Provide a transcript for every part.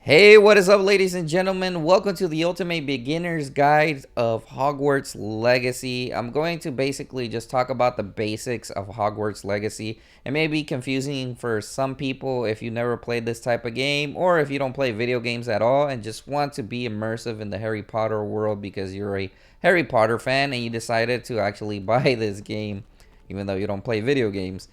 Hey, what is up, ladies and gentlemen? Welcome to the Ultimate Beginner's Guide of Hogwarts Legacy. I'm going to basically just talk about the basics of Hogwarts Legacy. It may be confusing for some people if you never played this type of game, or if you don't play video games at all and just want to be immersive in the Harry Potter world because you're a Harry Potter fan and you decided to actually buy this game even though you don't play video games.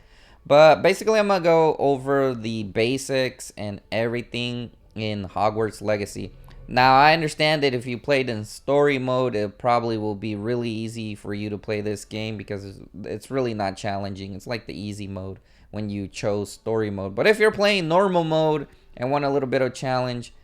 But basically, I'm gonna go over the basics and everything in Hogwarts Legacy. Now, I understand that if you played in story mode, it probably will be really easy for you to play this game because it's really not challenging. It's like the easy mode when you chose story mode. But if you're playing normal mode and want a little bit of challenge,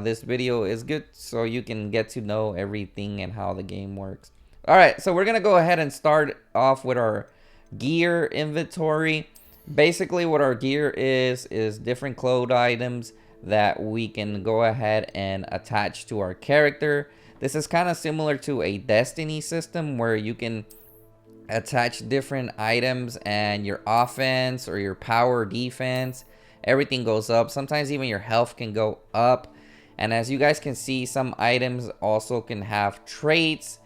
this video is good so you can get to know everything and how the game works. Alright, so we're gonna go ahead and start off with our gear inventory. Basically, what our gear is different clothes items that we can go ahead and attach to our character. This is kind of similar to a Destiny system where you can attach different items and your offense or your power defense, everything goes up. Sometimes even your health can go up. And as you guys can see, some items also can have traits.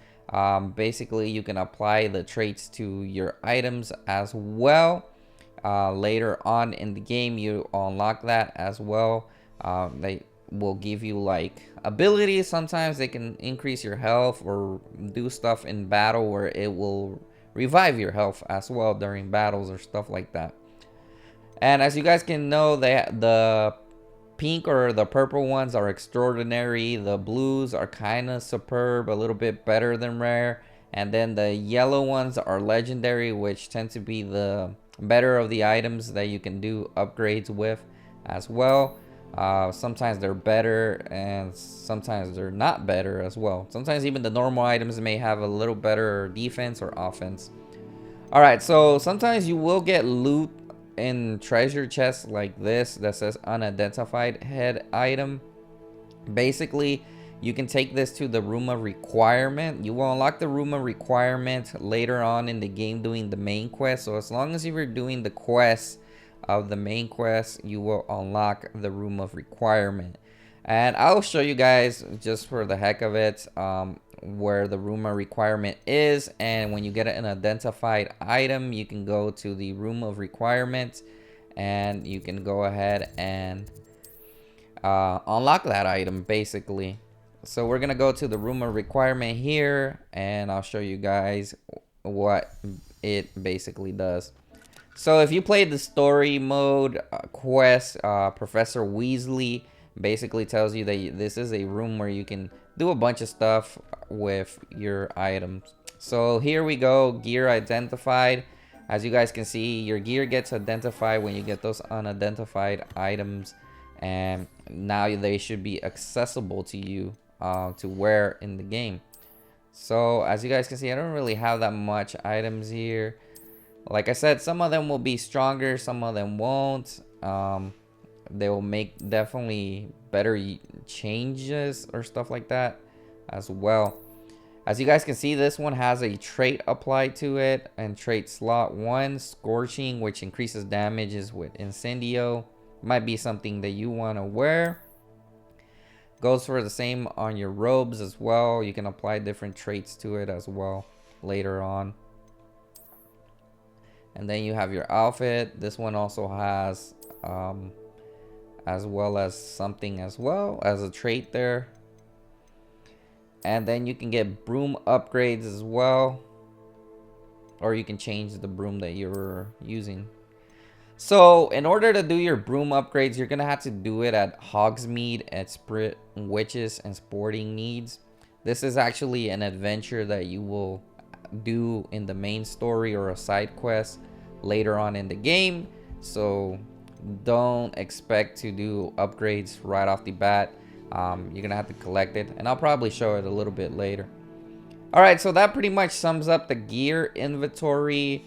Basically, you can apply the traits to your items as well. Later on in the game, you unlock that as well. They will give you like abilities. Sometimes they can increase your health or do stuff in battle where it will revive your health as well during battles or stuff like that. And as you guys can know, the pink or the purple ones are extraordinary. The blues are kind of superb, a little bit better than rare. And then the yellow ones are legendary, which tend to be the better of the items that you can do upgrades with as well. Sometimes they're better and sometimes they're not better as well. Sometimes even the normal items may have a little better defense or offense. Alright, so sometimes you will get loot in treasure chests like this that says unidentified head item. Basically, you can take this to the room of requirement. You will unlock the room of requirement later on in the game doing the main quest. So as long as you're doing the quest of the main quest, you will unlock the room of requirement. And I'll show you guys just for the heck of it where the room of requirement is. And when you get an identified item, you can go to the room of requirement and you can go ahead and unlock that item basically. So we're gonna go to the room of requirement here and I'll show you guys what it basically does. So if you played the story mode quest, Professor Weasley basically tells you that this is a room where you can do a bunch of stuff with your items. So here we go, gear identified. As you guys can see, your gear gets identified when you get those unidentified items, and now they should be accessible to you to wear in the game. So as you guys can see, I don't really have that much items here. Like I said, some of them will be stronger, some of them won't. They will make definitely better changes or stuff like that as well. As you guys can see, this one has a trait applied to it, and trait slot 1, Scorching, which increases damages with Incendio. Might be something that you want to wear. Goes for the same on your robes as well. You can apply different traits to it as well later on. And then you have your outfit. This one also has as well as something as well as a trait there. And then you can get broom upgrades as well, or you can change the broom that you're using. So in order to do your broom upgrades, you're gonna have to do it at Hogsmeade at Spirit Witches and Sporting Needs. This is actually an adventure that you will do in the main story or a side quest later on in the game. So don't expect to do upgrades right off the bat. You're gonna have to collect it, and I'll probably show it a little bit later. Alright, so that pretty much sums up the gear inventory.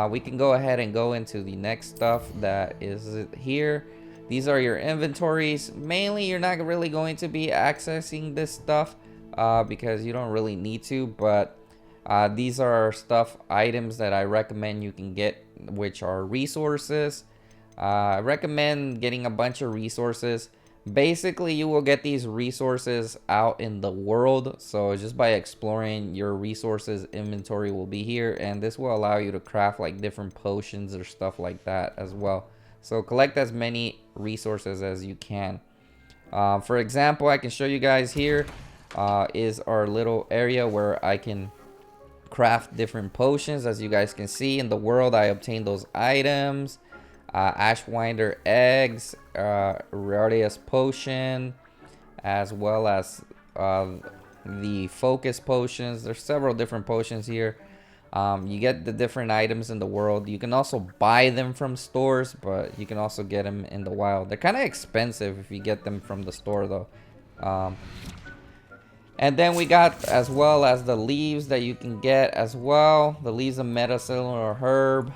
We can go ahead and go into the next stuff that is here. These are your inventories. Mainly, you're not really going to be accessing this stuff because you don't really need to, but these are items that I recommend you can get, which are resources. I recommend getting a bunch of resources Basically, you will get these resources out in the world. So just by exploring, your resources inventory will be here, and this will allow you to craft like different potions or stuff like that as well. So collect as many resources as you can. For example, I can show you guys here is our little area where I can craft different potions. As you guys can see in the world, I obtained those items. Ashwinder eggs, Rarius potion, as well as the focus potions. There's several different potions here. You get the different items in the world. You can also buy them from stores, but you can also get them in the wild. They're kind of expensive if you get them from the store though. And then we got as well as the leaves that you can get as well. The leaves of medicine or herb.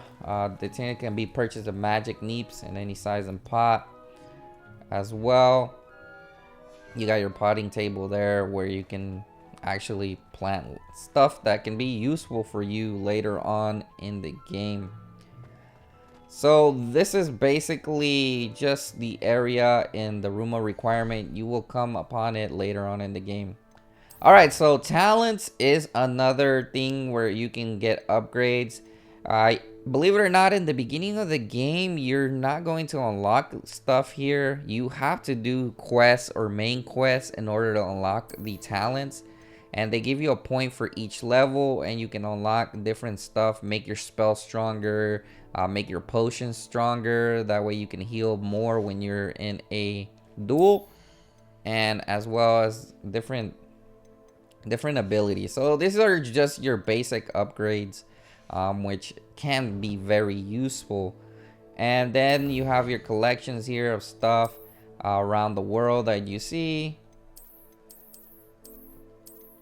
The tin can be purchased of magic neeps in any size and pot as well. You got your potting table there where you can actually plant stuff that can be useful for you later on in the game. So this is basically just the area in the room of requirement. You will come upon it later on in the game. Alright, so talents is another thing where you can get upgrades. Believe it or not, in the beginning of the game, you're not going to unlock stuff here. You have to do quests or main quests in order to unlock the talents. And they give you a point for each level, and you can unlock different stuff, make your spell stronger, make your potions stronger. That way you can heal more when you're in a duel, and as well as different abilities. So these are just your basic upgrades, which can be very useful. And then you have your collections here of stuff around the world that you see.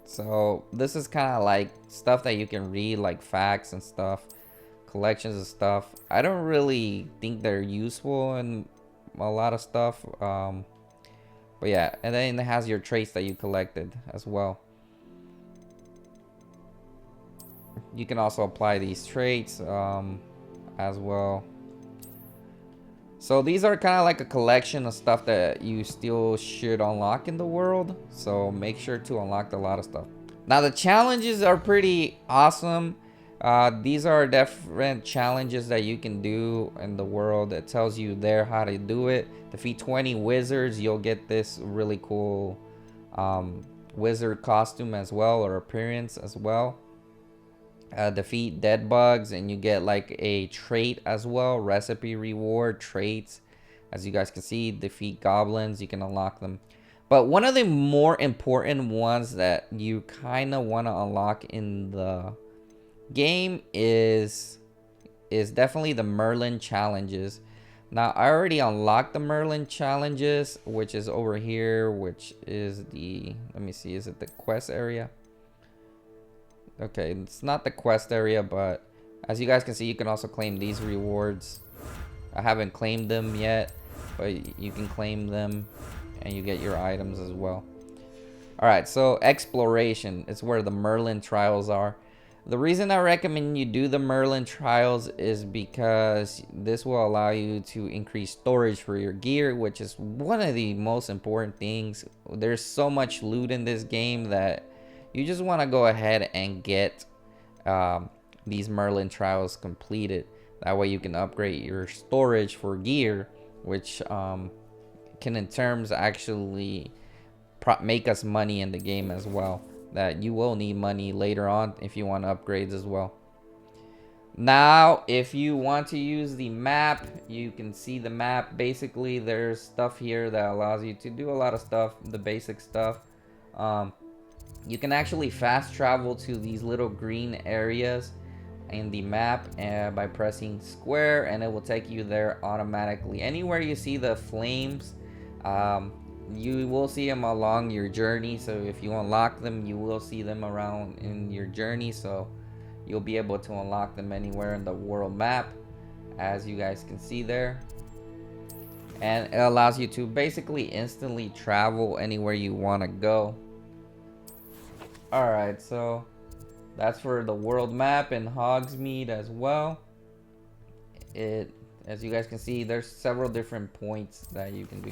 So this is kind of like stuff that you can read, like facts and stuff, collections of stuff. I don't really think they're useful in a lot of stuff, but yeah. And then it has your traits that you collected as well. You can also apply these traits as well. So these are kind of like a collection of stuff that you still should unlock in the world. So make sure to unlock a lot of stuff. Now the challenges are pretty awesome. These are different challenges that you can do in the world. That tells you there how to do it. Defeat 20 wizards. You'll get this really cool wizard costume as well, or appearance as well. Defeat dead bugs and you get like a trait as well. Recipe reward traits. As you guys can see, defeat goblins, you can unlock them. But one of the more important ones that you kind of want to unlock in the game is definitely the Merlin challenges. Now I already unlocked the Merlin challenges, which is over here, which is the, let me see, is it the quest area? Okay, it's not the quest area, but as you guys can see, you can also claim these rewards. I haven't claimed them yet, but you can claim them and you get your items as well. Alright, so exploration is where the Merlin trials are. The reason I recommend you do the Merlin trials is because this will allow you to increase storage for your gear, which is one of the most important things. There's so much loot in this game that you just want to go ahead and get these Merlin trials completed. That way you can upgrade your storage for gear, which can in terms actually make us money in the game as well. That you will need money later on if you want upgrades as well. Now if you want to use the map, you can see the map. Basically there's stuff here that allows you to do a lot of stuff, the basic stuff. You can actually fast travel to these little green areas in the map by pressing square, and it will take you there automatically. Anywhere you see the flames, you will see them along your journey. So if you unlock them, you will see them around in your journey. So you'll be able to unlock them anywhere in the world map, as you guys can see there. And it allows you to basically instantly travel anywhere you want to go. Alright, so that's for the world map and Hogsmeade as well. As you guys can see, there's several different points that you can do.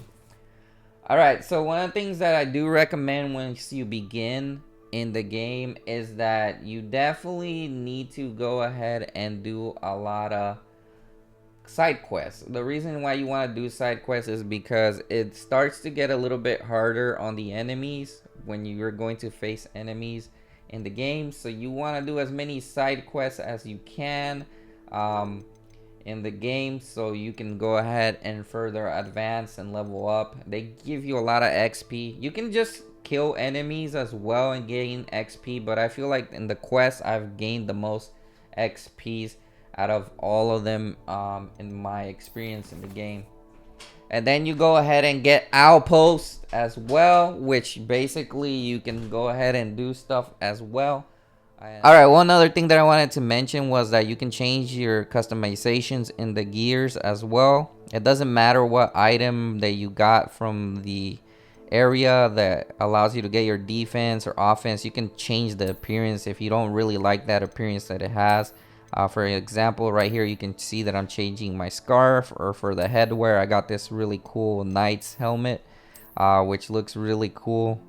All right, so one of the things that I do recommend once you begin in the game is that you definitely need to go ahead and do a lot of side quests. The reason why you want to do side quests is because it starts to get a little bit harder on the enemies when you're going to face enemies in the game. So you want to do as many side quests as you can in the game, so you can go ahead and further advance and level up. They give you a lot of XP. You can just kill enemies as well and gain XP, but I feel like in the quest I've gained the most XPs out of all of them in my experience in the game. And then you go ahead and get outposts as well, which basically you can go ahead and do stuff as well. All right, one other thing that I wanted to mention was that you can change your customizations in the gears as well. It doesn't matter what item that you got from the area that allows you to get your defense or offense. You can change the appearance if you don't really like that appearance that it has. For example, right here you can see that I'm changing my scarf, or for the headwear I got this really cool knight's helmet, which looks really cool.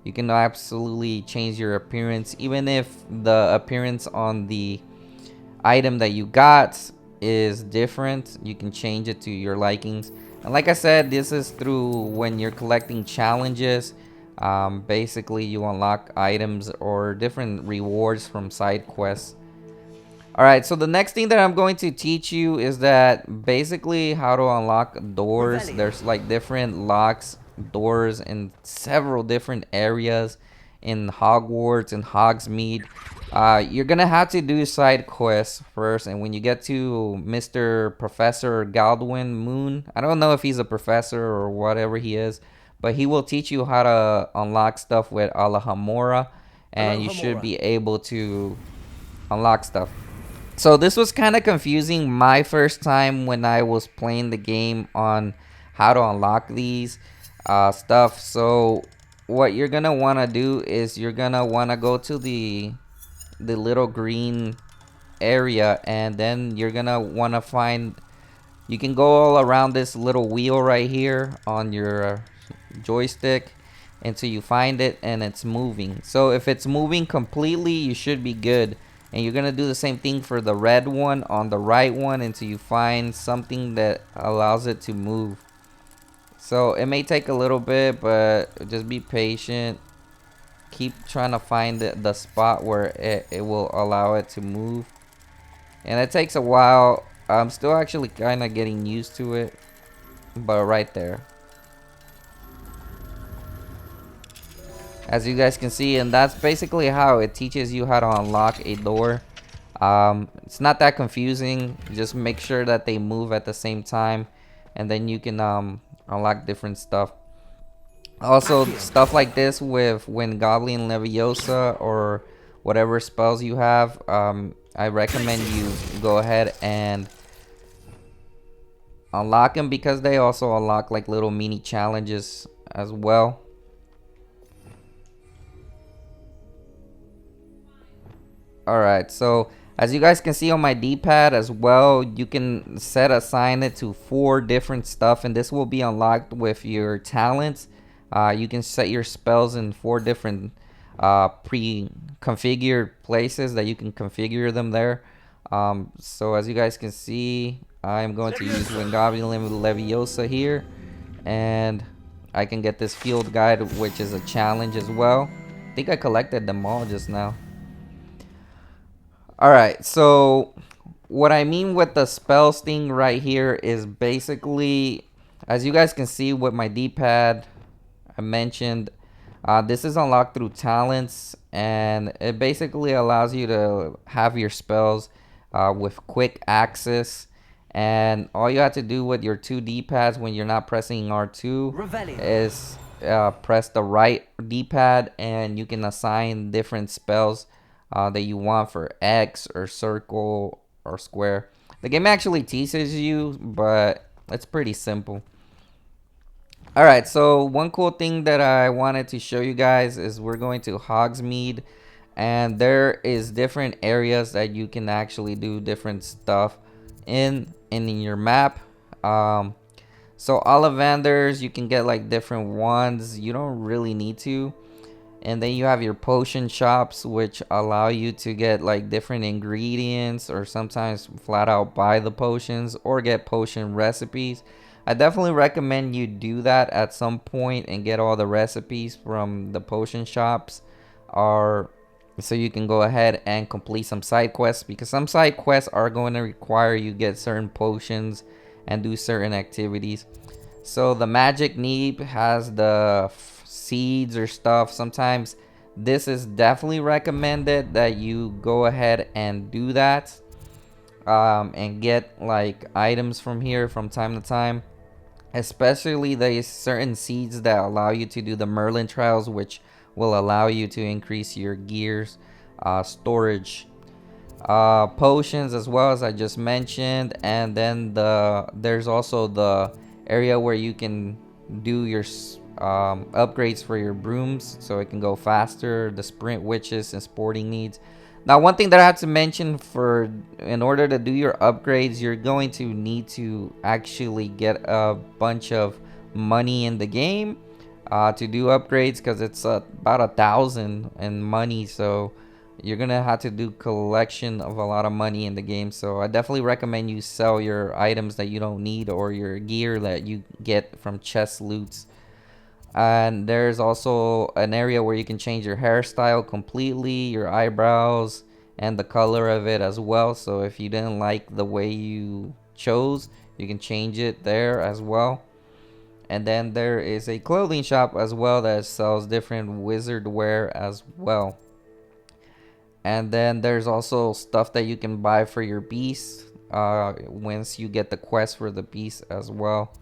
You can absolutely change your appearance, even if the appearance on the item that you got is different. You can change it to your likings. And like I said, this is through when you're collecting challenges. Basically you unlock items or different rewards from side quests. Alright, so the next thing that I'm going to teach you is that basically how to unlock doors. There's like different locks, doors in several different areas in Hogwarts and Hogsmeade. You're gonna have to do side quests first, and when you get to Mr. Professor Galdwin Moon, I don't know if he's a professor or whatever he is, but he will teach you how to unlock stuff with Alahamora, and you should be able to unlock stuff. So this was kind of confusing my first time when I was playing the game on how to unlock these stuff. So what you're gonna want to do is you're gonna want to go to the little green area, and then you're gonna want to find, you can go all around this little wheel right here on your joystick until you find it and it's moving. So if it's moving completely, you should be good. And you're gonna do the same thing for the red one on the right one until you find something that allows it to move. So it may take a little bit, but just be patient. Keep trying to find the spot where it will allow it to move. And it takes a while. I'm still actually kind of getting used to it, but right there, as you guys can see, and that's basically how it teaches you how to unlock a door. It's not that confusing. Just make sure that they move at the same time, and then you can unlock different stuff. Also, stuff like this with Wingardium Leviosa or whatever spells you have, I recommend you go ahead and unlock them, because they also unlock like little mini challenges as well. Alright, so as you guys can see on my D-pad as well, you can assign it to 4 different stuff, and this will be unlocked with your talents. You can set your spells in 4 different pre-configured places that you can configure them there. So as you guys can see, I'm going to use Wingardium Leviosa here, and I can get this field guide, which is a challenge as well. I think I collected them all just now. Alright, so what I mean with the spells thing right here is basically, as you guys can see with my D-pad, I mentioned this is unlocked through talents, and it basically allows you to have your spells with quick access. And all you have to do with your 2 D-pads when you're not pressing R2 is press the right D-pad, and you can assign different spells that you want for X or circle or square. The game actually teaches you, but it's pretty simple. Alright, so one cool thing that I wanted to show you guys is we're going to Hogsmeade, and there is different areas that you can actually do different stuff in your map. So Ollivanders, you can get like different ones. You don't really need to. And then you have your potion shops, which allow you to get like different ingredients or sometimes flat out buy the potions or get potion recipes. I definitely recommend you do that at some point and get all the recipes from the potion shops, or so you can go ahead and complete some side quests, because some side quests are going to require you get certain potions and do certain activities. So the magic neep has the seeds or stuff. Sometimes this is definitely recommended that you go ahead and do that, and get like items from here from time to time. Especially the certain seeds that allow you to do the Merlin trials, which will allow you to increase your gears storage, potions, as well as I just mentioned. And then there's also the area where you can do your upgrades for your brooms so it can go faster, the sprint witches and sporting needs. Now, one thing that I have to mention, for in order to do your upgrades, you're going to need to actually get a bunch of money in the game to do upgrades, because it's about 1,000 in money. So you're gonna have to do collection of a lot of money in the game. So I definitely recommend you sell your items that you don't need or your gear that you get from chest loots. And there's also an area where you can change your hairstyle completely, your eyebrows, and the color of it as well. So if you didn't like the way you chose, you can change it there as well. And then there is a clothing shop as well that sells different wizard wear as well. And then there's also stuff that you can buy for your beast once you get the quest for the beast as well.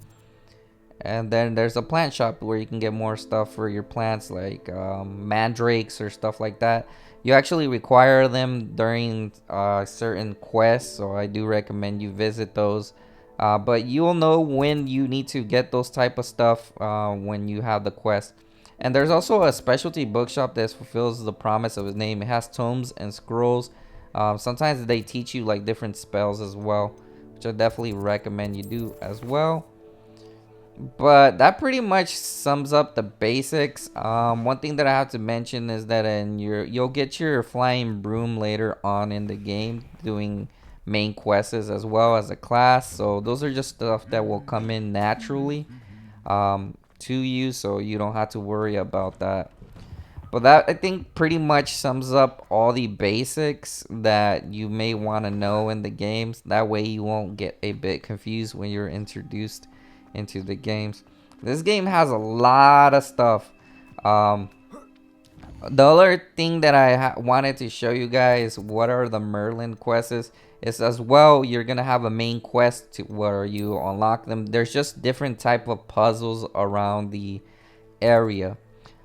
And then there's a plant shop where you can get more stuff for your plants, like mandrakes or stuff like that. You actually require them during certain quests, so I do recommend you visit those. But you'll know when you need to get those type of stuff when you have the quest. And there's also a specialty bookshop that fulfills the promise of its name. It has tomes and scrolls. Sometimes they teach you like different spells as well, which I definitely recommend you do as well. But that pretty much sums up the basics. One thing that I have to mention is that you'll get your flying broom later on in the game, doing main quests as well as a class. So those are just stuff that will come in naturally to you, so you don't have to worry about that. But that, I think, pretty much sums up all the basics that you may want to know in the games. That way you won't get a bit confused when you're introduced into the games. This game has a lot of stuff. The other thing that I wanted to show you guys, what are the Merlin quests, is as well, you're gonna have a main quest where you unlock them. There's just different type of puzzles around the area.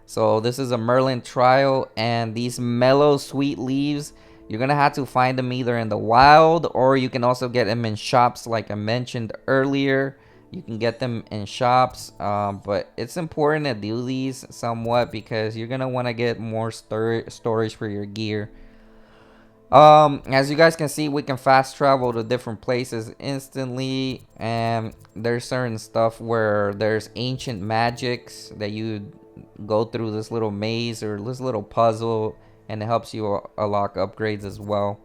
So this is a Merlin trial, and these mellow sweet leaves, you're gonna have to find them either in the wild, or you can also get them in shops like I mentioned earlier. You can get them in shops, but it's important to do these somewhat because you're gonna want to get more storage for your gear. As you guys can see, we can fast travel to different places instantly, and there's certain stuff where there's ancient magics that you go through this little maze or this little puzzle, and it helps you unlock upgrades as well.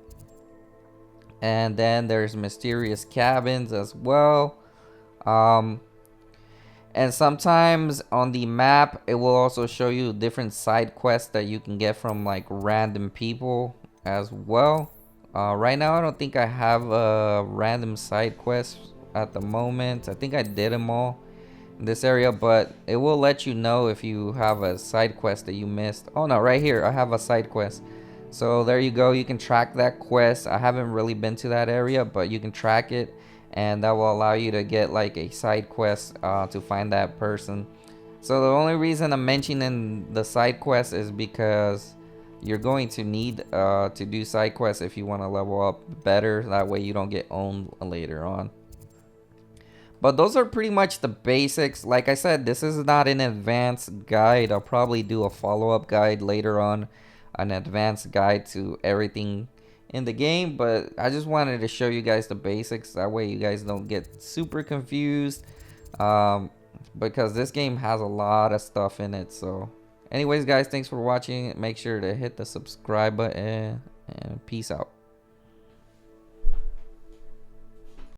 And then there's mysterious cabins as well. And sometimes on the map it will also show you different side quests that you can get from like random people as well. Right now I don't think I have a random side quest at the moment. I think I did them all in this area, but it will let you know if you have a side quest that you missed. Oh no, right here I have a side quest. So there you go, you can track that quest. I haven't really been to that area, but you can track it, and that will allow you to get like a side quest to find that person. So the only reason I'm mentioning the side quest is because you're going to need to do side quests if you want to level up better. That way you don't get owned later on. But those are pretty much the basics. Like I said, this is not an advanced guide. I'll probably do a follow-up guide later on, an advanced guide to everything in the game. But I just wanted to show you guys the basics. That way you guys don't get super confused. Um, because this game has a lot of stuff in it. So, anyways, guys, thanks for watching. Make sure to hit the subscribe button and peace out.